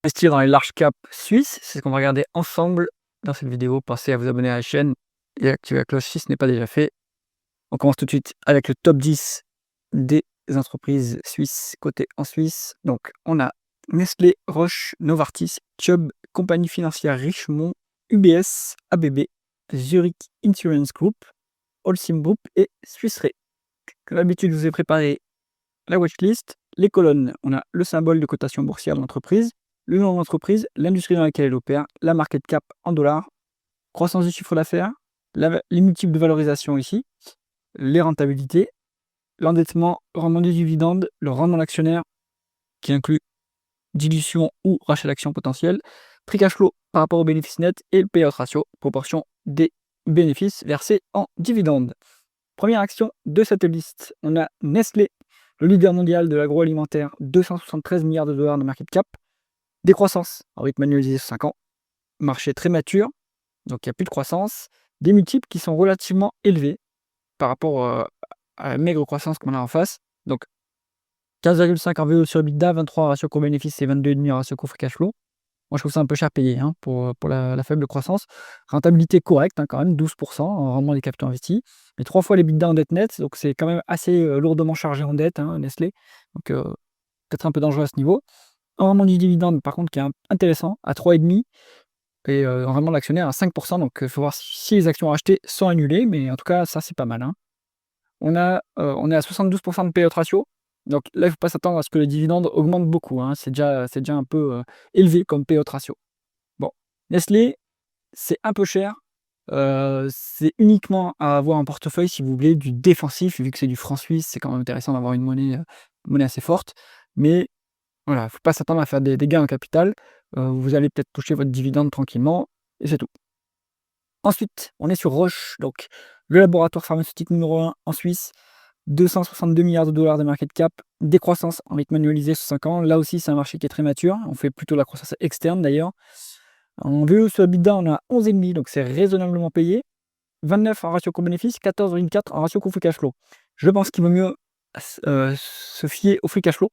Investir dans les large caps suisses, c'est ce qu'on va regarder ensemble dans cette vidéo. Pensez à vous abonner à la chaîne et à activer la cloche si ce n'est pas déjà fait. On commence tout de suite avec le top 10 des entreprises suisses cotées en Suisse. Donc, on a Nestlé, Roche, Novartis, Chubb, Compagnie financière Richemont, UBS, ABB, Zurich Insurance Group, Holcim Group et Swiss Re. Comme d'habitude, je vous ai préparé la watchlist, les colonnes. On a le symbole de cotation boursière de l'entreprise, le nom de l'entreprise, l'industrie dans laquelle elle opère, la market cap en dollars, croissance du chiffre d'affaires, les multiples de valorisation ici, les rentabilités, l'endettement, le rendement du dividende, le rendement d'actionnaire qui inclut dilution ou rachat d'actions potentiel, free cash flow par rapport au bénéfice net et le payout ratio, proportion des bénéfices versés en dividendes. Première action de cette liste, on a Nestlé, le leader mondial de l'agroalimentaire, 273 milliards de dollars de market cap, décroissance en rythme annualisé sur 5 ans, marché très mature, donc il n'y a plus de croissance, des multiples qui sont relativement élevés par rapport à la maigre croissance qu'on a en face. Donc 15,5 en VO sur EBITDA, 23 en ratio court bénéfice et 22,5 en ratio court free cash flow. Moi, je trouve ça un peu cher payé pour la faible croissance. Rentabilité correcte, quand même, 12% en rendement des capitaux investis. Mais 3 fois les l'EBITDA en dette nette, donc c'est quand même assez lourdement chargé en dette, Nestlé. Donc peut-être un peu dangereux à ce niveau. Un rendement du dividende, par contre, qui est intéressant, à 3,5 et un rendement de l'actionnaire à 5%. Donc il faut voir si les actions rachetées sont annulées, mais en tout cas, ça, c'est pas mal. On est à 72% de payout ratio. Donc là, il ne faut pas s'attendre à ce que le dividende augmente beaucoup. C'est déjà un peu élevé comme payout ratio. Bon, Nestlé, c'est un peu cher. C'est uniquement à avoir en portefeuille si vous voulez du défensif, vu que c'est du franc suisse, c'est quand même intéressant d'avoir une monnaie assez forte. Mais voilà, il ne faut pas s'attendre à faire des gains en capital. Vous allez peut-être toucher votre dividende tranquillement, et c'est tout. Ensuite, on est sur Roche, donc le laboratoire pharmaceutique numéro 1 en Suisse, 262 milliards de dollars de market cap, décroissance en rythme annualisé sur 5 ans. Là aussi, c'est un marché qui est très mature. On fait plutôt la croissance externe d'ailleurs. En VE sur EBITDA, on a 11,5, donc c'est raisonnablement payé. 29 en ratio coût-bénéfice, 14,4 en ratio coût free cash flow. Je pense qu'il vaut mieux se fier au free cash flow,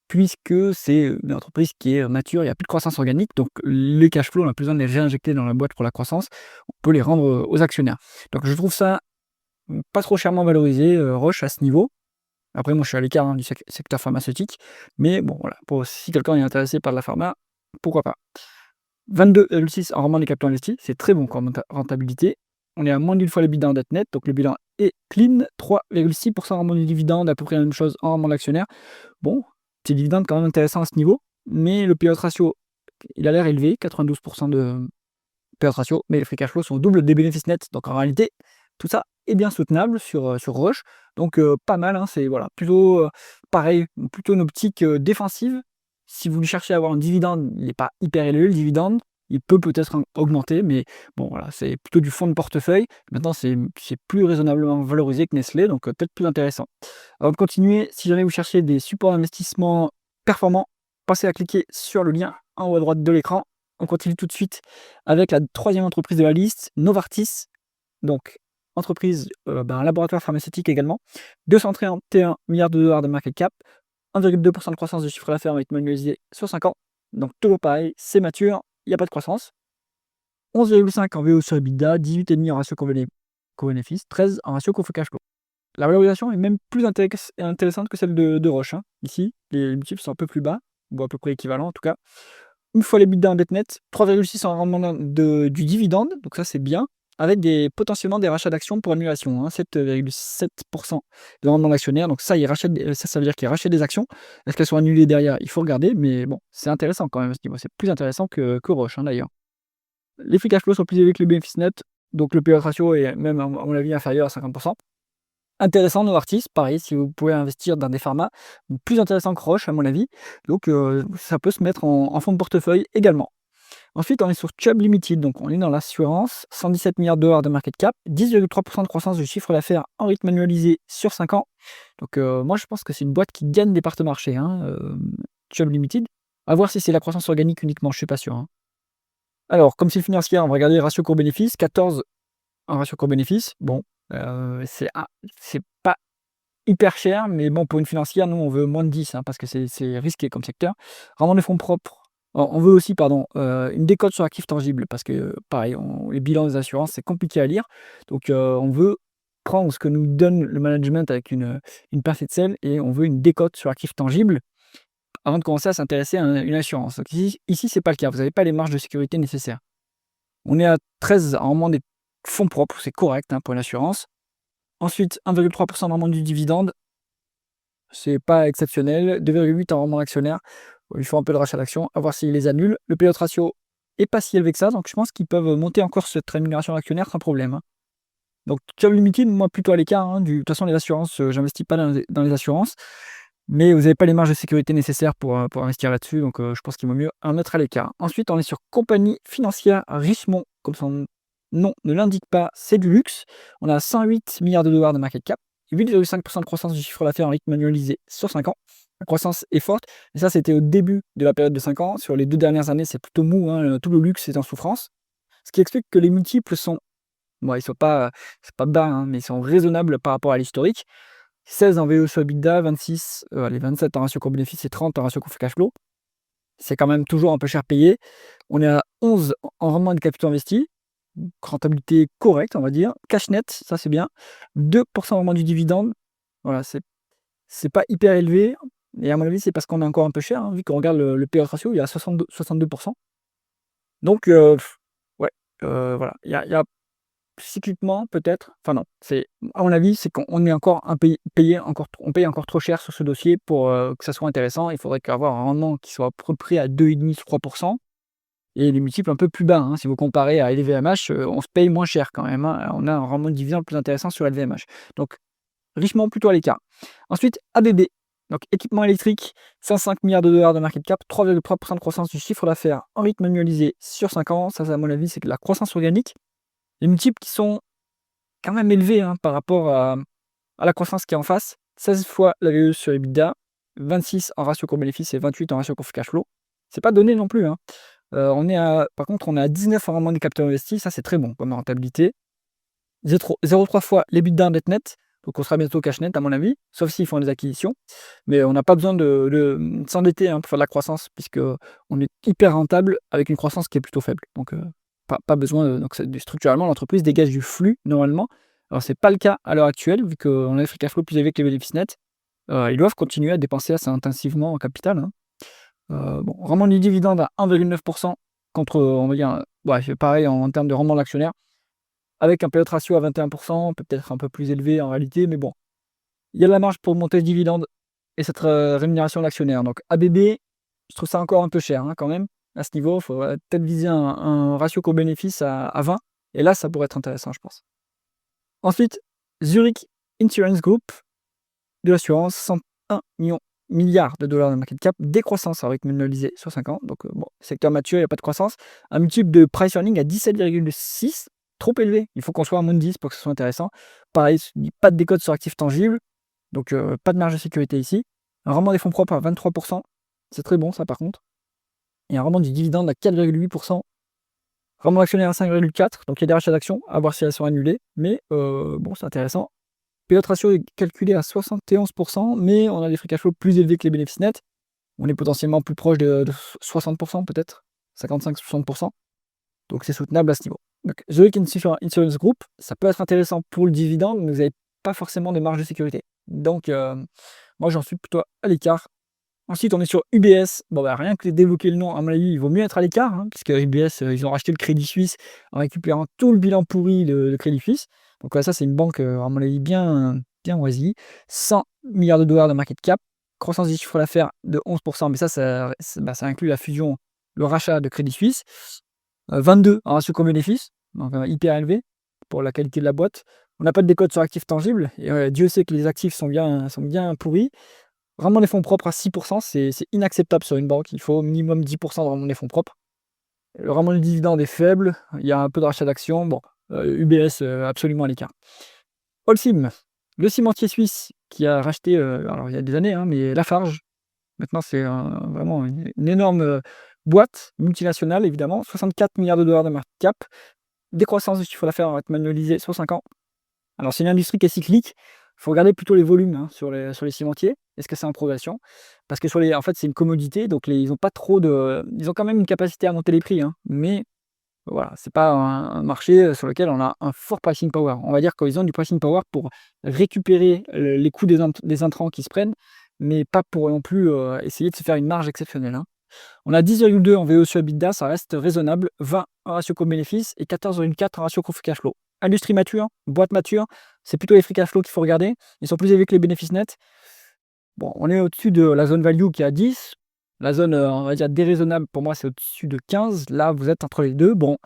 puisque c'est une entreprise qui est mature, il n'y a plus de croissance organique, donc les cash flows, on a plus besoin de les réinjecter dans la boîte pour la croissance, on peut les rendre aux actionnaires. Donc je trouve ça pas trop chèrement valorisé, Roche, à ce niveau. Après, moi, je suis à l'écart du secteur pharmaceutique, mais bon, voilà, si quelqu'un est intéressé par la pharma, pourquoi pas. 22,6 en rendement des capitaux investis, c'est très bon comme rentabilité. On est à moins d'une fois le bilan en dette nette, donc le bilan est clean. 3,6% en rendement du dividende, à peu près la même chose en rendement de l'actionnaire. Bon, petit dividende quand même intéressant à ce niveau, mais le payout ratio, il a l'air élevé, 92% de payout ratio, mais les free cash flow sont double des bénéfices nets. Donc en réalité, tout ça est bien soutenable sur Roche. Donc pas mal, c'est voilà, plutôt pareil, plutôt une optique défensive. Si vous cherchez à avoir un dividende, il n'est pas hyper élevé le dividende. Il peut peut-être augmenter, mais bon, voilà, c'est plutôt du fonds de portefeuille. Maintenant, c'est plus raisonnablement valorisé que Nestlé, donc peut-être plus intéressant. Avant de continuer, si jamais vous cherchez des supports d'investissement performants, pensez à cliquer sur le lien en haut à droite de l'écran. On continue tout de suite avec la troisième entreprise de la liste, Novartis. Donc, entreprise, un laboratoire pharmaceutique également. 231 milliards de dollars de market cap, 1,2% de croissance de chiffre d'affaires en rythme annualisé sur 5 ans. Donc, toujours pareil, c'est mature, il n'y a pas de croissance. 11,5 en VO sur EBITDA, 18,5 en ratio co-bénéfice, 13 en ratio co-free cash flow. La valorisation est même plus intéressante que celle de Roche. Ici, les multiples sont un peu plus bas, ou à peu près équivalents en tout cas. Une fois les l'EBITDA en dette nette, 3,6 en rendement du dividende, donc ça c'est bien, avec potentiellement des rachats d'actions pour annulation, 7,7% de rendement d'actionnaire. Donc ça, ça veut dire qu'ils rachètent des actions. Est-ce qu'elles sont annulées derrière? Il faut regarder, mais bon, c'est intéressant quand même à ce niveau. C'est plus intéressant que Roche d'ailleurs. Les free cash flows sont plus élevés que le bénéfice net, donc le payout ratio est même, à mon avis, inférieur à 50%. Intéressant Novartis, pareil, si vous pouvez investir dans des pharma, plus intéressant que Roche à mon avis, donc ça peut se mettre en fonds de portefeuille également. Ensuite, on est sur Chubb Limited, donc on est dans l'assurance, 117 milliards de dollars de market cap, 10,3% de croissance du chiffre d'affaires en rythme annualisé sur 5 ans. Donc moi je pense que c'est une boîte qui gagne des parts de marché, Chubb Limited. À voir si c'est la croissance organique uniquement, je suis pas sûr. Alors, comme c'est financière, on va regarder ratio court-bénéfice, 14 en ratio court-bénéfice. Bon, c'est pas hyper cher, mais bon, pour une financière, nous, on veut moins de 10, parce que c'est risqué comme secteur. Rendement des fonds propres, On veut aussi, pardon, une décote sur actifs tangibles parce que, pareil, les bilans des assurances, c'est compliqué à lire. Donc, on veut prendre ce que nous donne le management avec une pincée de sel et on veut une décote sur actifs tangibles avant de commencer à s'intéresser à une assurance. Donc ici, c'est pas le cas. Vous n'avez pas les marges de sécurité nécessaires. On est à 13 en rendement des fonds propres, c'est correct hein, pour une assurance. Ensuite, 1,3% de rendement du dividende, c'est pas exceptionnel. 2,8 en rendement actionnaire. Il faut un peu de rachat d'actions, à voir s'ils les annulent. Le payout ratio est pas si élevé que ça, donc je pense qu'ils peuvent monter encore cette rémunération actionnaire sans problème, hein. Donc Job Limited, moi plutôt à l'écart, hein, de toute façon les assurances, j'investis pas dans les assurances, mais vous n'avez pas les marges de sécurité nécessaires pour investir là-dessus, donc je pense qu'il vaut mieux en mettre à l'écart. Ensuite, on est sur compagnie financière Richemont, comme son nom ne l'indique pas, c'est du luxe. On a 108 milliards de dollars de market cap, 8,5% de croissance du chiffre d'affaires en rythme annualisé sur 5 ans. La croissance est forte, et ça c'était au début de la période de 5 ans. Sur les 2 dernières années, c'est plutôt mou, hein, tout le luxe est en souffrance. Ce qui explique que les multiples sont, bon, ils sont pas, c'est pas bas, hein, mais ils sont raisonnables par rapport à l'historique. 16 en VE sur EBITDA, 26, allez 27 en ratio coût-bénéfice et 30 en ratio coût cash flow. C'est quand même toujours un peu cher payé. On est à 11 en rendement de capitaux investis, rentabilité correcte, on va dire. Cash net, ça c'est bien. 2% en rendement du dividende, voilà, c'est pas hyper élevé. Et à mon avis, c'est parce qu'on est encore un peu cher, hein, vu qu'on regarde le payout ratio, il est à 62%. Donc, ouais, voilà, il y a cycliquement peut-être, enfin non, c'est à mon avis, c'est qu'on est encore on paye encore trop cher sur ce dossier pour, que ça soit intéressant. Il faudrait qu'avoir un rendement qui soit à peu près à 2,5-3% et les multiples un peu plus bas, hein. Si vous comparez à LVMH, on se paye moins cher quand même, hein. On a un rendement de dividende plus intéressant sur LVMH. Donc richement plutôt à l'écart. Ensuite, ABB, donc équipement électrique, 105 milliards de dollars de market cap, 3,3% de croissance du chiffre d'affaires en rythme annualisé sur 5 ans. Ça, à mon avis, c'est de la croissance organique. Les multiples qui sont quand même élevés hein, par rapport à la croissance qui est en face. 16 fois la VE sur EBITDA, 26 en ratio coût-bénéfice et 28 en ratio coût cash flow. C'est pas donné non plus, hein. Par contre, on est à 19 en rendement des capitaux investis. Ça, c'est très bon comme rentabilité. 0,3 fois l'EBITDA net. Donc, on sera bientôt cash net, à mon avis, sauf s'ils font des acquisitions. Mais on n'a pas besoin de s'endetter hein, pour faire de la croissance, puisqu'on est hyper rentable avec une croissance qui est plutôt faible. Donc, pas besoin. Donc, structurellement, l'entreprise dégage du flux, normalement. Alors, c'est pas le cas à l'heure actuelle, vu qu'on a des free cash flow plus élevés que les bénéfices nets. Ils doivent continuer à dépenser assez intensivement en capital, hein. Bon, rendement du dividende à 1,9% contre, on va dire, ouais, c'est pareil en termes de rendement de l'actionnaire. Avec un payout ratio à 21%, peut-être un peu plus élevé en réalité, mais bon, il y a de la marge pour monter le dividende et cette rémunération de l'actionnaire. Donc ABB, je trouve ça encore un peu cher hein, quand même. À ce niveau, il faudrait peut-être viser un ratio coût-bénéfice à 20. Et là, ça pourrait être intéressant, je pense. Ensuite, Zurich Insurance Group, de l'assurance, 101 milliards de dollars de market cap, décroissance en rythme annualisé sur 5 ans. Donc, bon, secteur mature, il n'y a pas de croissance. Un multiple de price earning à 17,6, trop élevé. Il faut qu'on soit à moins de 10 pour que ce soit intéressant. Pareil, pas de décote sur actifs tangibles, donc pas de marge de sécurité ici. Un rendement des fonds propres à 23%, c'est très bon ça par contre. Et un rendement du dividende à 4,8%. Rendement actionnaire à 5,4%, donc il y a des rachats d'actions, à voir si elles sont annulées. Mais bon, c'est intéressant. Payout ratio est calculé à 71%, mais on a des free cash flow plus élevés que les bénéfices nets. On est potentiellement plus proche de 60% peut-être, 55-60%. Donc c'est soutenable à ce niveau. Donc Zurich Insurance Group, ça peut être intéressant pour le dividende, mais vous n'avez pas forcément des marges de sécurité. Donc moi j'en suis plutôt à l'écart. Ensuite on est sur UBS. Bon bah rien que d'évoquer le nom, à mon avis, il vaut mieux être à l'écart, hein, puisque UBS, ils ont racheté le Crédit Suisse en récupérant tout le bilan pourri de Crédit Suisse. Donc ça c'est une banque, à mon avis, bien moisie. 100 milliards de dollars de market cap, croissance du chiffre d'affaires de 11%, mais ça inclut la fusion, le rachat de Crédit Suisse. 22 en ratio coût-bénéfice, donc hyper élevé pour la qualité de la boîte. On n'a pas de décote sur actifs tangibles, et Dieu sait que les actifs sont bien pourris. Vraiment des fonds propres à 6%, c'est inacceptable sur une banque. Il faut au minimum 10% de rendement des fonds propres. Le rendement du dividende est faible, il y a un peu de rachat d'actions. Bon, UBS absolument à l'écart. Holcim, le cimentier suisse qui a racheté, alors il y a des années, hein, mais Lafarge. Maintenant, c'est vraiment une énorme boîte multinationale, évidemment. 64 milliards de dollars de market cap, décroissance du chiffre d'affaires en rythme annualisé sur 5 ans. Alors, c'est une industrie qui est cyclique. Il faut regarder plutôt les volumes hein, sur les cimentiers. est-ce que c'est en progression? Parce que en fait, c'est une commodité, donc ils ont pas trop ils ont quand même une capacité à monter les prix, hein, mais voilà, c'est pas un marché, sur lequel on a un fort pricing power. On va dire qu'ils ont du pricing power pour récupérer les coûts des intrants qui se prennent, mais pas pour non plus, essayer de se faire une marge exceptionnelle, hein. On a 10,2 en VO sur EBITDA, ça reste raisonnable, 20 en ratio coût-bénéfice et 14,4 en ratio coût free cash flow. Industrie mature, boîte mature, c'est plutôt les free cash flow qu'il faut regarder. Ils sont plus élevés que les bénéfices nets. Bon, on est au-dessus de la zone value qui est à 10. La zone, on va dire déraisonnable, pour moi, c'est au-dessus de 15. Là, vous êtes entre les deux. Bon,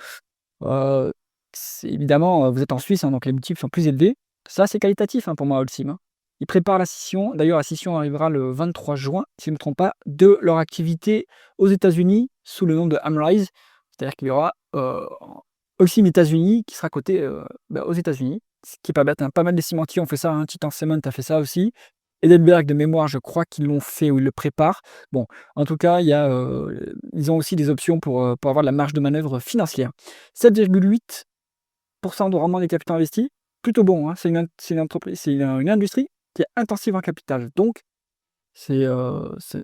c'est évidemment, vous êtes en Suisse, hein, donc les multiples sont plus élevés. Ça, c'est qualitatif, hein, pour moi, Holcim, hein. Ils préparent la scission. D'ailleurs, la scission arrivera le 23 juin, si je ne me trompe pas, de leur activité aux États-Unis sous le nom de Amrise. C'est-à-dire qu'il y aura Holcim États-Unis qui sera coté aux États-Unis, ce qui est pas bête, hein. Pas mal des cimentiers ont fait ça, hein. Titan Cement a fait ça aussi. Edelberg, de mémoire, je crois qu'ils l'ont fait ou ils le préparent. Bon, en tout cas, ils ont aussi des options pour avoir de la marge de manœuvre financière. 7,8% de rendement des capitaux investis, plutôt bon, hein. C'est une entreprise, c'est une industrie qui est intensive en capital. Donc, c'est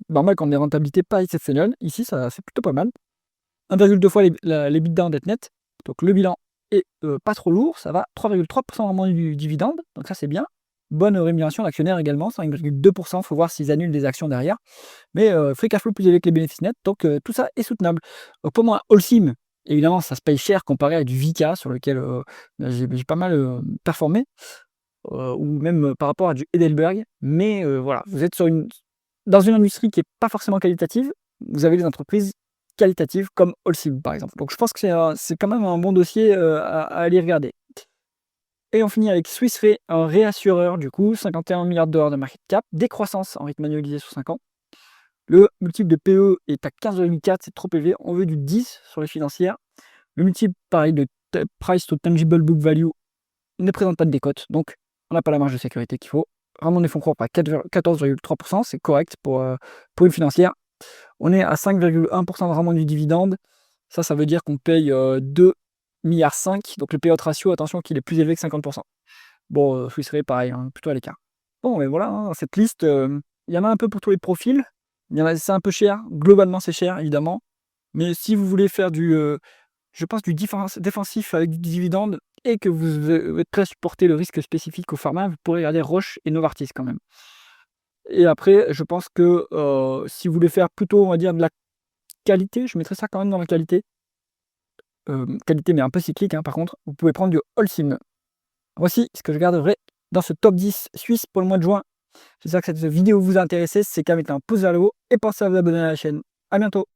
normal qu'on ait des rentabilités pas exceptionnelles. Ici, c'est plutôt pas mal. 1,2 fois l'EBITDA en dette nette. Donc, le bilan est pas trop lourd. Ça va 3,3% de rendement du dividende. Donc, ça, c'est bien. Bonne rémunération d'actionnaire également, 5,2%. Il faut voir s'ils annulent des actions derrière. Mais free cash flow plus élevé que les bénéfices nets. Donc, tout ça est soutenable. Donc, pour moi, Holcim, évidemment, ça se paye cher comparé à du Vicat sur lequel j'ai pas mal performé. Ou même par rapport à du Heidelberg. Mais voilà, vous êtes dans une industrie qui n'est pas forcément qualitative. Vous avez des entreprises qualitatives comme Holcim, par exemple. Donc je pense que c'est quand même un bon dossier à aller regarder. Et on finit avec Swiss Re, un réassureur, du coup, 51 milliards de market cap, décroissance en rythme annualisé sur 5 ans. Le multiple de PE est à 15,4, c'est trop élevé. On veut du 10 sur les financières. Le multiple, pareil, de price to tangible book value ne présente pas de décote, donc on n'a pas la marge de sécurité qu'il faut. Rendement des fonds propres à 14,3%, c'est correct pour une financière. On est à 5,1% de rendement du dividende. Ça veut dire qu'on paye 2,5 milliards. Donc le payout ratio, attention qu'il est plus élevé que 50%. Bon, Swiss Re, pareil, hein, plutôt à l'écart. Bon, mais voilà, hein, cette liste, il y en a un peu pour tous les profils. C'est un peu cher. Globalement, c'est cher, évidemment. Mais si vous voulez faire je pense, du défensif avec du dividende et que vous êtes prêt à supporter le risque spécifique au pharma, vous pourrez regarder Roche et Novartis quand même. Et après, je pense que si vous voulez faire plutôt, on va dire, de la qualité, je mettrais ça quand même dans la qualité. Qualité, mais un peu cyclique, hein, par contre, vous pouvez prendre du Holcim. Voici ce que je garderai dans ce top 10 suisse pour le mois de juin. J'espère que cette vidéo vous a intéressé. Si c'est le cas, mettez un pouce vers le haut et pensez à vous abonner à la chaîne. À bientôt.